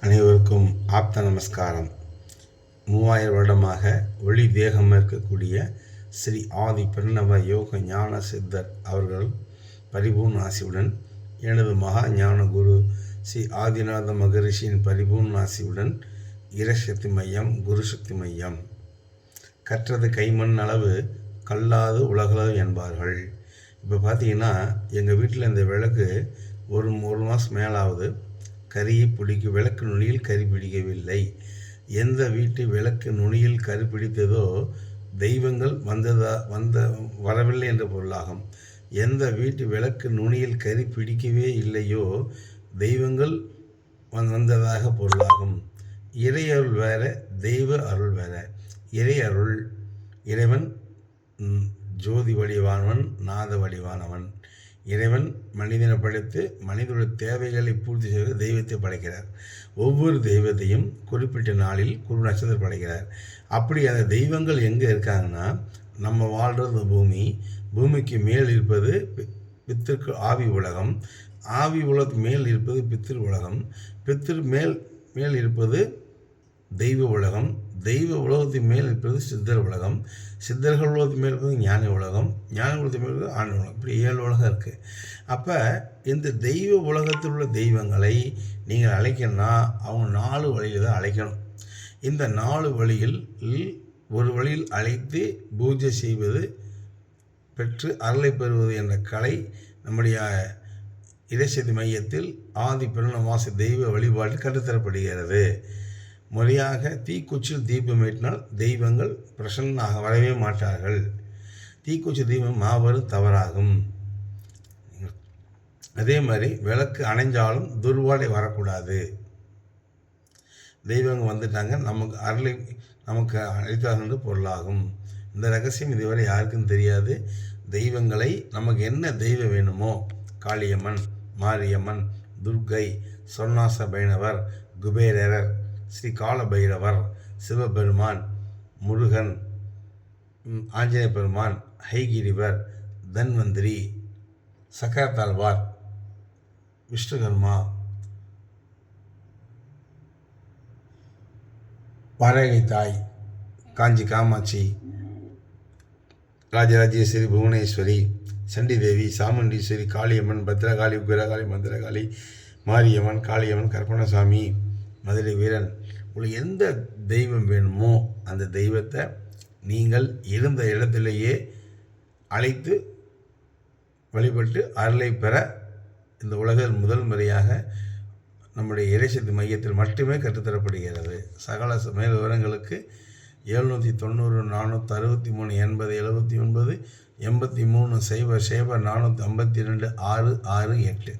அனைவருக்கும் ஆப்த நமஸ்காரம். 3000 வருடமாக ஒளி தேகம் இருக்கக்கூடிய ஸ்ரீ ஆதி பிரணவ யோக ஞான சித்தர் அவர்கள் பரிபூர்ண ஆசியுடன், எனது மகா ஞான குரு ஸ்ரீ ஆதிநாத மகரிஷியின் பரிபூர்ண ஆசியுடன் இரசக்தி மையம், குரு சக்தி மையம். கற்றது கைமண் அளவு, கல்லாது உலகளவு என்பார்கள். இப்போ பார்த்தீங்கன்னா, எங்கள் வீட்டில் இந்த விளக்கு ஒரு மாதம் மேலாவது கரியை பிடிக்க, விளக்கு நுனியில் கரி பிடிக்கவில்லை. எந்த வீட்டு விளக்கு நுனியில் கரி பிடித்ததோ தெய்வங்கள் வரவில்லை என்ற பொருளாகும். எந்த வீட்டு விளக்கு நுனியில் கரி பிடிக்கவே இல்லையோ தெய்வங்கள் வந்ததாக பொருளாகும். இறை அருள் வேற, தெய்வ அருள் வேற. இறை அருள், இறைவன் ஜோதி வடிவானவன், நாத வடிவானவன். இறைவன் மனிதனை படைத்து மனிதனுடைய தேவைகளை பூர்த்தி செய்து தெய்வத்தை படைக்கிறார். ஒவ்வொரு தெய்வத்தையும் குறிப்பிட்ட நாளில் குரு நட்சத்திரம் படைக்கிறார். அப்படி அந்த தெய்வங்கள் எங்கே இருக்காங்கன்னா, நம்ம வாழ்கிறது பூமிக்கு மேல் இருப்பது பித்திருக்கு ஆவி உலகம், ஆவி உலகத்துக்கு மேல் இருப்பது பித்திரு உலகம், பித்திரு மேல் இருப்பது தெய்வ உலகம், தெய்வ உலகத்தின் மேல் இருப்பது சித்தர் உலகம், சித்தர்கள் உலகத்தின் மேல் இருப்பது ஞான உலகம், ஞான உலகத்தின் மேல் இருப்பது ஆன்ம உலகம். இப்படி 7 உலகம் இருக்குது. அப்போ இந்த தெய்வ உலகத்தில் உள்ள தெய்வங்களை நீங்கள் அழைக்கணும்னா அவங்க 4 வழியில் தான் அழைக்கணும். இந்த 4 வழியில் ஒரு வழியில் அழைத்து பூஜை செய்வது, பெற்று அருளை பெறுவது என்ற கலை நம்முடைய இரசக்தி மையத்தில் ஆதி பிரணவாசி தெய்வ வழிபாட்டில் கற்றுத்தரப்படுகிறது. முறையாக தீக்குச்சியில் தீபம் ஏற்றினால் தெய்வங்கள் பிரசன்னாக வரவே மாட்டார்கள். தீக்குச்சி தீபம் மாபெரும் தவறாகும். அதே மாதிரி விளக்கு அணைஞ்சாலும் துர்வாடை வரக்கூடாது. தெய்வங்கள் வந்துட்டாங்க, நமக்கு அழைத்தார்கள் என்று பொருளாகும். இந்த ரகசியம் இதுவரை யாருக்கும் தெரியாது. தெய்வங்களை நமக்கு என்ன தெய்வம் வேணுமோ, காளியம்மன், மாரியம்மன், துர்க்கை, சொர்ணாச பைரவர், குபேரர், ஸ்ரீ கால பைரவர், சிவபெருமான், முருகன், ஆஞ்சநேய பெருமான், ஹைகிரிவர், தன்வந்திரி, சக்கரத்தாழ்வார், விஷ்ணுகர்மா, பாரகை தாய், காஞ்சி காமாட்சி, ராஜராஜேஸ்வரி, புவனேஸ்வரி, சண்டி தேவி, சாமுண்டீஸ்வரி, காளியம்மன், பத்ரகாளி, உக்ரகாளி, மந்திரகாளி, மாரியம்மன், காளியம்மன், கற்பனசாமி, மதுரை வீரன், உங்களுக்கு எந்த தெய்வம் வேணுமோ அந்த தெய்வத்தை நீங்கள் இருந்த இடத்திலேயே அழைத்து வழிபட்டு அருளை பெற இந்த உலகில் முதல் முறையாக நம்முடைய இரசக்தி மையத்தில் மட்டுமே கற்றுத்தரப்படுகிறது. சகல மேல் விவரங்களுக்கு 790 463 80 79 83 0 0 452 668.